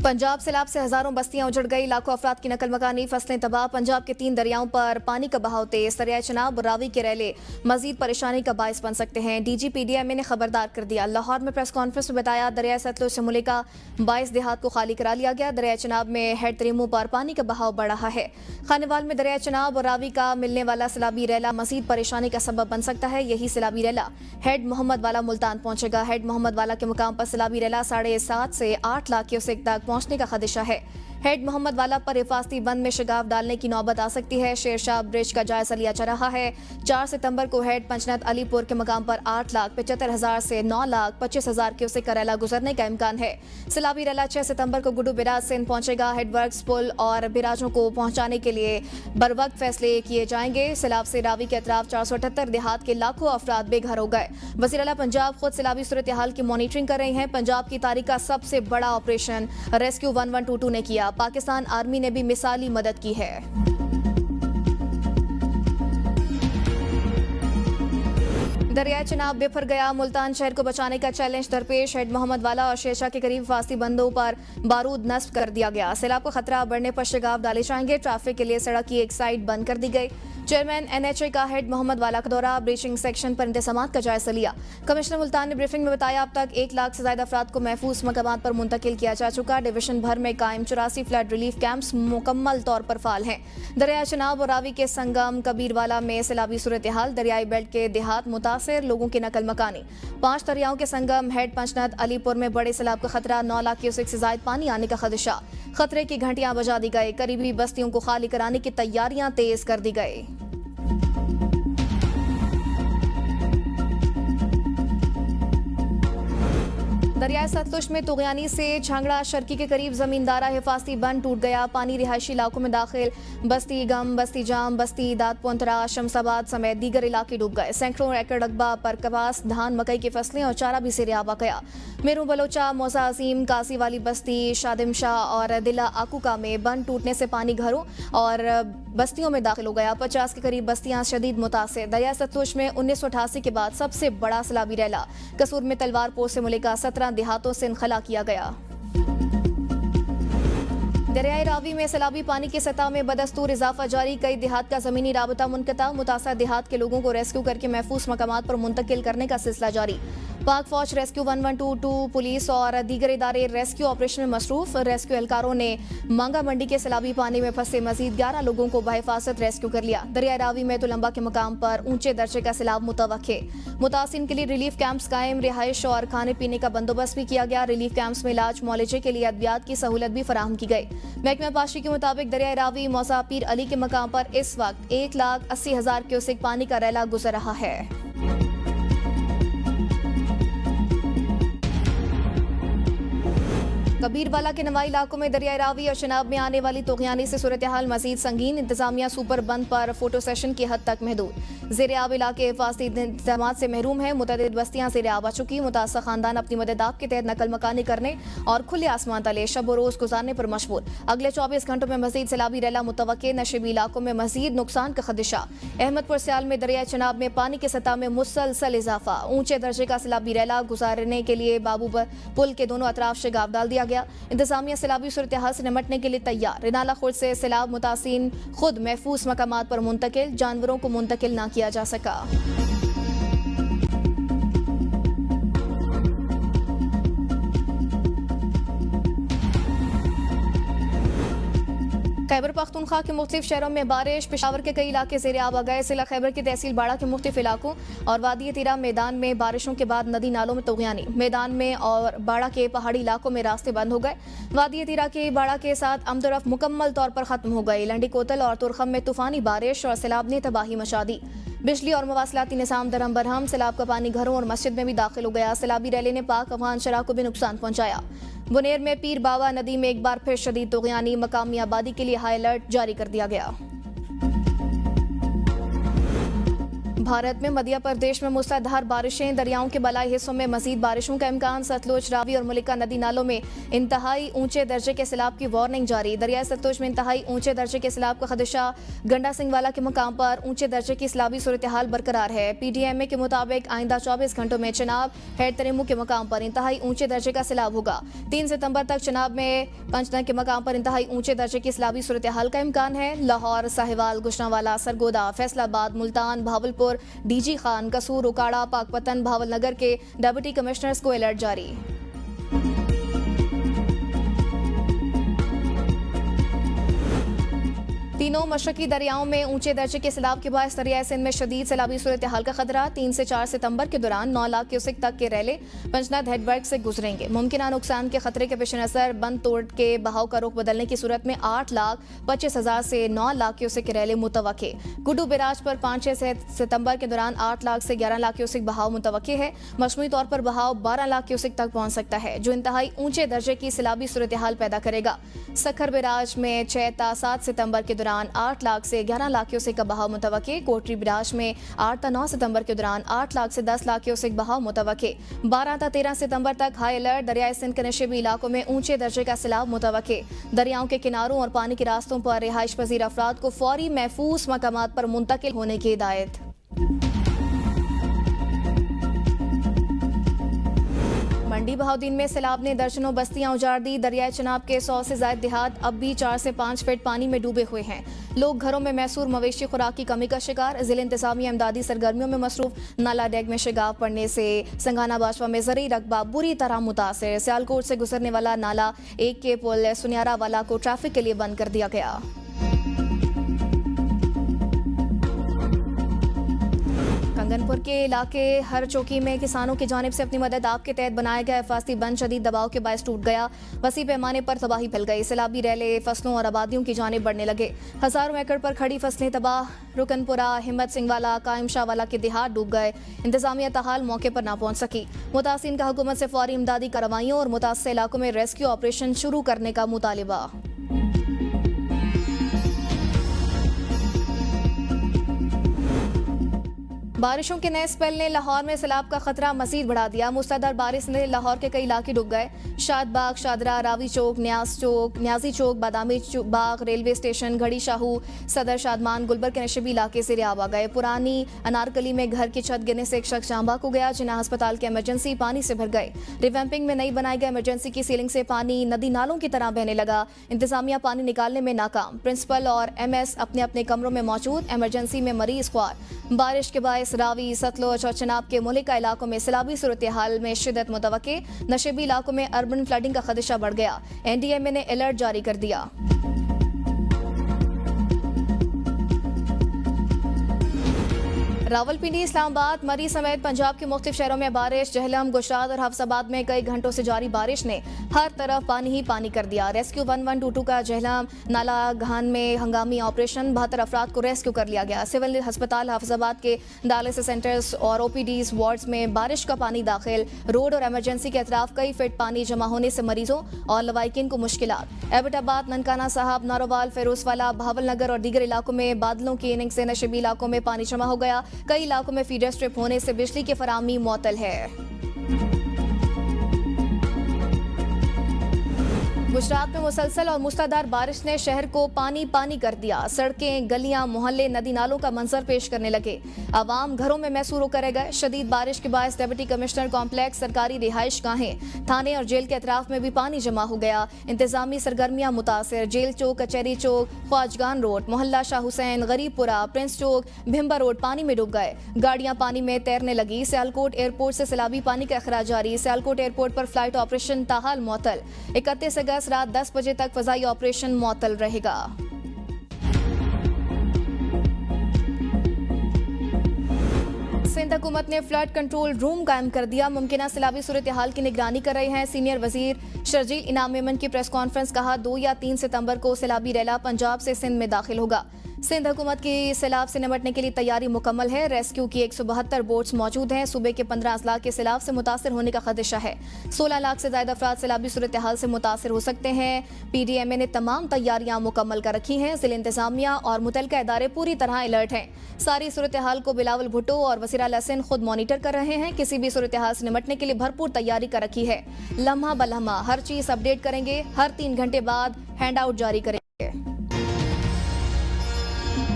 पंजाब सैलाब से हजारों बस्तियां उजड़ गई, लाखों अफराद की नकल मकानी, फसलें तबाह। पंजाब के 3 दरियाओं पर पानी का बहाव तेज, दरियाए चनाब और रावी के रेले मजीद परेशानी का बायस बन सकते हैं। DGPDMA ने खबरदार कर दिया। लाहौर में प्रेस कॉन्फ्रेंस में बताया, दरियाए सतलुज से मुल्का 22 देहात को खाली करा लिया गया। दरियाए चनाब में हेड तरीमों पर पानी का बहाव बढ़ रहा है। खानेवाल में दरियाए चनाब और रावी का मिलने वाला सैलाबी रेला मजीद परेशानी का सबब बन सकता है। यही सैलाबी रेला हेड मोहम्मद वाला मुल्तान पहुंचेगा। हेड मोहम्मद वाला के मुकाम पर सैलाबी रेला 7.5 से 8 लाख क्यूसेक तक पहुंचने का खदशा है। हेड मोहम्मद वाला पर हिफाजती बंद में शगाफ डालने की नौबत आ सकती है। शेरशाह ब्रिज का जायजा लिया जा रहा है। 4 सितंबर को हेड पंचनत अलीपुर के मकाम पर 8,75,000 से 9,25,000 क्यूसेक का रेला गुजरने का इम्कान है। सैलाबी रेला 6 सितंबर को गुड्डू बिराज सिंध पहुंचेगा। हेडवर्क्स पुल और बिराजों को पहुंचाने के लिए बरवक्त फैसले किए जाएंगे। सैलाब से रावी के अतराफ 478 देहात के लाखों अफराद बेघर हो गए। वज़ीर आला पंजाब खुद सैलाबी सूरत हाल की मॉनिटरिंग कर रहे हैं। पंजाब की तारीख का सबसे बड़ा ऑपरेशन रेस्क्यू 1122 ने किया। पाकिस्तान आर्मी ने भी मिसाली मदद की है। दरियाए चनाब बिफर गया, मुल्तान शहर को बचाने का चैलेंज दरपेश। हेड मोहम्मद वाला और शेरशाह के करीब फास्ती बंदों पर बारूद नस्ब कर दिया गया। सैलाब का खतरा बढ़ने पर शगाफ डाले जाएंगे। ट्रैफिक के लिए सड़क की एक साइड बंद कर दी गई। चेयरमैन NHA का हेड मोहम्मद वाला का दौरा, ब्रीचिंग सेक्शन पर इंतजामात का जायजा लिया। कमिश्नर मुल्तान ने ब्रीफिंग में बताया, अब तक 1 लाख से ज्यादा अफराद को महफूज मकामात पर मुंतकिल किया जा चुका। डिवीजन भर में कायम 84 फ्लड रिलीफ कैंप्स मुकम्मल तौर पर फाल हैं। दरिया चनाब और रावी के संगम कबीरवाला में सैलाबी सूरत हाल, दरियाई बेल्ट के देहात मुतासिर, लोगों की नकल मकानी। 5 दरियाओं के संगम हेड पंचनत अलीपुर में बड़े सैलाब का खतरा, 9 लाख क्यूसेक से ज्यादा पानी आने का खदशा। खतरे की घंटियां बजा दी गई। करीबी बस्तियों को खाली कराने की तैयारियां तेज कर दी गई। दरियाए सतलुज में तुगयानी से झांगड़ा शर्की के करीब जमींदारा हिफाजती बंद टूट गया। पानी रिहायशी इलाकों में दाखिल। बस्ती गम, बस्ती जाम, बस्ती दादपोंतरा, शमसाबाद समेत दीगर इलाके डूब गए। सैकड़ों एकड़ रकबा पर कपास, धान, मकई की फसलें और चारा भी सिरे आवा गया। मेरू बलोचा, मौसा अजीम, कासी वाली बस्ती, शादिम शाह और दिला आकुका में बंद टूटने से पानी घरों और बस्तियों में दाखिल हो गया। 50 के करीब बस्तियां शदीद मुतासिर। दरिया सतलुज में 1988 के बाद सबसे बड़ा सैलाबी रेला। कसूर में तलवारपुर से मुल्का 17 देहातों से इनखला किया गया। दरियाए रावी में सैलाबी पानी की सतह में बदस्तूर इजाफा जारी। कई देहात का जमीनी राबता मुनक़ता। मुतासर देहात के लोगों को रेस्क्यू करके महफूज मकामात पर मुंतकिल करने का सिलसिला जारी। पाक फौज रेस्क्यू 1122, पुलिस और दीगर इदारे रेस्क्यू ऑपरेशन में मसरूफ। रेस्क्यू एहलकारों ने मांगा मंडी के सैलाबी पानी में फंसे मजीद 11 लोगों को बहिफाजत रेस्क्यू कर लिया। दरिया रावी में तुलंबा के मकाम पर ऊंचे दर्जे का सैलाब मुतवक्के। मुतासिन के लिए रिलीफ कैंप्स कायम, रिहाइश और खाने पीने का बंदोबस्त भी किया गया। रिलीफ कैंप्स में इलाज मुआलजे के लिए अद्वियात की सहूलत भी फराहम की गई। महकमा पाशी के मुताबिक दरिया रावी मौसा पीर अली के मकाम पर इस वक्त 1,80,000 क्यूसेक पानी का रेला गुजर रहा है। कबीरवाला के नवाई इलाकों में दरिया रावी और शनाब में आने वाली तुगयानी से सूरत हाल मजीद संगीन। इंतजामिया सुपर बंद पर फोटो सेशन की हद तक महदूद। ज़ेर आब इलाके हिफाजती इंतजामात से महरूम है। मुतअद्दिद बस्तियां ज़ेर आब आ चुकी। मुतासर खानदान अपनी मदद आप के तहत नकल मकानी करने और खुले आसमान तले शब व रोज गुजारने पर मशगूल। अगले 24 घंटों में मजीद सैलाबी रेला मुतवक्के। नशीबी इलाकों में मजीद नुकसान का खदशा। अहमदपुर सियाल में दरिया चनाब में पानी की सतह में मुसलसल इजाफा। ऊंचे दर्जे का सैलाबी रेला गुजारने के लिए बाबू पुल के दोनों अतराफ शगाफ डाल दिया गया। इंतजामिया सैलाबी सूरत हाल से निमटने के लिए तैयार। रिनाला खुर्द से सैलाब मुतासिन खुद महफूज मकामात पर मुंतकिल। जानवरों को मुंतकिल ना किया जा सका। खैबर पख्तूनख्वा के मुख्तलिफ शहरों में बारिश। पेशावर के कई इलाके ज़ेर आब आ गए। जिला खैबर की तहसील बाड़ा के मुख्तलिफ इलाकों और वादी तीरा मैदान में बारिशों के बाद नदी नालों में तुगयानी। मैदान में और बाड़ा के पहाड़ी इलाकों में रास्ते बंद हो गए। वादी तीरा के बाड़ा के साथ अमदरफ मुकम्मल तौर पर खत्म हो गई। लंडी कोतल और तुरखम में तूफानी बारिश और सैलाब ने तबाही मचा दी। बिजली और मवासलाती निज़ाम दरहम बरहम। सैलाब का पानी घरों और मस्जिद में भी दाखिल हो गया। सैलाबी रैली ने पाक अफगान शराह को भी नुकसान पहुंचाया। बुनेर में पीर बाबा नदी में एक बार फिर शदीद तुगयानी। मकामी आबादी के लिए हाई अलर्ट जारी कर दिया गया। भारत में मध्य प्रदेश में मूसलाधार बारिशें, दरियाओं के बलाई हिस्सों में मजीद बारिशों का इम्कान। सतलुज, रावी और मलिका नदी नालों में इंतहाई ऊंचे दर्जे के सैलाब की वार्निंग जारी। दरियाई सतलुज में इंतहाई ऊंचे दर्जे के सैलाब का खदशा। गंडा सिंहवाला के मुकाम पर ऊंचे दर्जे की सैलाबी सूरत हाल बरकरार है। PDMA के मुताबिक आइंदा 24 घंटों में चिनाब, हेड तरेमू के मुकाम पर इंतहाई ऊंचे दर्जे का सैलाब होगा। 3 सितंबर तक चिनाब में पंचतन के मुकाम पर इंतहाई ऊंचे दर्जे की सैलाबी सूरत हाल का इम्कान है। लाहौर, साहिवाल, गुजरांवाला, सरगोदा, फैसलाबाद, मुल्तान, भावलपुर, DG खान, कसूर, उकाड़ा, पाकपतन, भावलनगर के डिप्टी कमिश्नर्स को अलर्ट जारी। तीनों मशरकी दरियाओं में ऊंचे दर्जे के सैलाब के बायस दरियाए सिंध में शदीद सैलाबी सूरत हाल का खतरा। 3 से 4 सितंबर के दौरान 9 लाख क्यूसेक तक के रैले पंचनाद हेडवर्क से गुजरेंगे। मुमकिन नुकसान के खतरे के पेश नजर बंद तोड़ के बहाव का रुख बदलने की सूरत में 8,25,000 से 9 लाख क्यूसेक के रैले मुतवक्के। गुड्डू बैराज पर 5-6 सितंबर के दौरान 8 लाख से 11 लाख क्यूसेक बहाव मुतवक्के है। मजमूई तौर पर बहाव 12 लाख क्यूसेक तक पहुंच सकता है, जो इंतहाई ऊंचे दर्जे की सैलाबी सूरत हाल पैदा करेगा। सखर बैराज में 6-7 सितंबर के दौरान 8 लाख से 11 लाख क्यूसेक का बहाव मुतवक्के। कोटरी बैराज में 8-9 सितंबर के दौरान 8 लाख से 10 लाख क्यूसेक बहाव मुतवक्के। 12-13 सितंबर तक हाई अलर्ट। दरियाई सिंध के नशेबी इलाकों में ऊंचे दर्जे का सैलाब मुतवक्के। दरियाओं के किनारों और पानी के रास्तों पर रिहाइश पजीर अफराद को फौरी महफूज मकामात पर मुंतकिल होने की हिदायत। मंडी बहाउद्दीन में सैलाब ने दर्जनों बस्तियां उजाड़ दी। दरियाई चिनाब के 100 से ज्यादा देहात अब भी 4 से 5 फीट पानी में डूबे हुए हैं। लोग घरों में मैसूर मवेशी खुराक की कमी का शिकार। जिला इंतजामिया इमदादी सरगर्मियों में मसरूफ। नाला डैग में शिगाफ पड़ने से संगाना बाजवा में ज़रूरी रकबा बुरी तरह मुतासिर। सियालकोट से गुजरने वाला नाला 1 के पुल सुनियारा वाला को ट्रैफिक के लिए बंद कर दिया गया। कंगनपुर के इलाके हर चौकी में किसानों की जानिब से अपनी मदद आपके तहत बनाया गया हिफाजती बंद शदीद दबाव के बायस टूट गया। वसी पैमाने पर तबाही फैल गई। सैलाबी रैले फसलों और आबादियों की जानिब बढ़ने लगे। हजारों एकड़ पर खड़ी फसलें तबाह। रुकनपुरा, हिम्मत सिंह वाला, कायम शाह वाला के देहात डूब गए। इंतजामिया तहाल मौके पर ना पहुंच सकी। मुतासिन का हुकूमत से फौरी इमदादी कार्रवाइयों और मुतासर इलाकों में रेस्क्यू ऑपरेशन शुरू करने का मुतालिबा। बारिशों के नए स्पेल ने लाहौर में सैलाब का खतरा मजीद बढ़ा दिया। मूसलाधार बारिश ने लाहौर के कई इलाके डूब गए। शादबाग, शादरा, रावी चौक, न्याजी चौक, बादामी बाग, रेलवे स्टेशन, घड़ी शाहू, सदर शादमान, गुलबर के नशेबी इलाके से रियाब आ गए। पुरानी अनारकली में घर की छत गिरने से एक शख्स जांबाक हो गया। जिन्हें अस्पताल के इमरजेंसी पानी से भर गए। रिवैम्पिंग में नई बनाई गई इमरजेंसी की सीलिंग से पानी नदी नालों की तरह बहने लगा। इंतजामिया पानी निकालने में नाकाम। प्रिंसिपल और MS अपने अपने कमरों में मौजूद। इमरजेंसी में मरीज ख्वार। बारिश के बायस रावी, सतलुज और चिनाब के मुलिका इलाकों में सैलाबी सूरत हाल में शिद्दत मुतवक्के। नशेबी इलाकों में अर्बन फ्लडिंग का खदशा बढ़ गया। NDMA ने अलर्ट जारी कर दिया। रावलपिंडी, इस्लामाबाद, मरी समेत पंजाब के मुख्तलिफ शहरों में बारिश। जहलम, गुजरात और हफ्साबाद में कई घंटों से जारी बारिश ने हर तरफ पानी ही पानी कर दिया। रेस्क्यू 1122 का जहलम नाला घान में हंगामी ऑपरेशन। 72 अफराद को रेस्क्यू कर लिया गया। सिविल अस्पताल हफ्साबाद के डायलिसिस सेंटर्स और OPDs वार्ड्स में बारिश का पानी दाखिल। रोड और इमरजेंसी के अतराफ कई फीट पानी जमा होने से मरीजों और लवाइकिन को मुश्किलात। एबटाबाद, ननकाना साहब, नारोवाल, फेरोजवाला, भावलनगर और दीगर इलाकों में बादलों की इनिंग से नशेबी इलाकों में पानी जमा हो गया। कई इलाकों में फीडर स्ट्रिप होने से बिजली की फराहमी मुअत्तल है। गुजरात में मुसलसल और मूसलाधार बारिश ने शहर को पानी पानी कर दिया। सड़कें, गलियां, मोहल्ले नदी नालों का मंजर पेश करने लगे। आवाम घरों में मैसूर होकर रह गए। शदीद बारिश के बायस डिप्टी कमिश्नर कॉम्प्लेक्स, सरकारी रिहाइश गाहें, थाने और जेल के अतराफ में भी पानी जमा हो गया। इंतजामी सरगर्मियां मुतासिर। जेल चौक, कचहरी चौक, ख्वाजगान रोड, मोहल्ला शाह हुसैन, गरीबपुरा, प्रिंस चौक, भिम्बा रोड पानी में डूब गए। गाड़ियां पानी में तैरने लगी। सियालकोट एयरपोर्ट से सैलाबी पानी का अखराज जारी। सियालकोट एयरपोर्ट पर फ्लाइट ऑपरेशन ताहाल मुअत्तल। 31 अगस्त रात 10 बजे तक फजाई ऑपरेशन मुअत्तल रहेगा। सिंध हुकूमत ने फ्लड कंट्रोल रूम कायम कर दिया। मुमकिन सैलाबी सूरत हाल की निगरानी कर रहे हैं सीनियर वजीर शर्जील इनाम मेमन की प्रेस कॉन्फ्रेंस। कहा 2 या 3 सितंबर को सैलाबी रैला पंजाब से सिंध में दाखिल होगा। सिंध हुकूमत की सैलाब से निपटने के लिए तैयारी मुकम्मल है। रेस्क्यू की 172 बोट्स मौजूद हैं। सूबे के 15 अजला के सैलाब से मुतासर होने का खदशा है। 16 लाख से ज्यादा अफराद सैलाबी सूरत हाल से मुतासर हो सकते हैं। PDMA ने तमाम तैयारियां मुकम्मल कर रखी हैं। जिला इंतजामिया और मुतलका इदारे पूरी तरह अलर्ट हैं। सारी सूरत हाल को बिलावल भुट्टो और वसीर अल हसन खुद मॉनिटर कर रहे हैं। किसी भी सूरत हाल से निपटने के लिए भरपूर तैयारी कर रखी है। लम्हा बलम्हा हर चीज अपडेट करेंगे। हर 3 घंटे बाद हैंड आउट जारी करेंगे।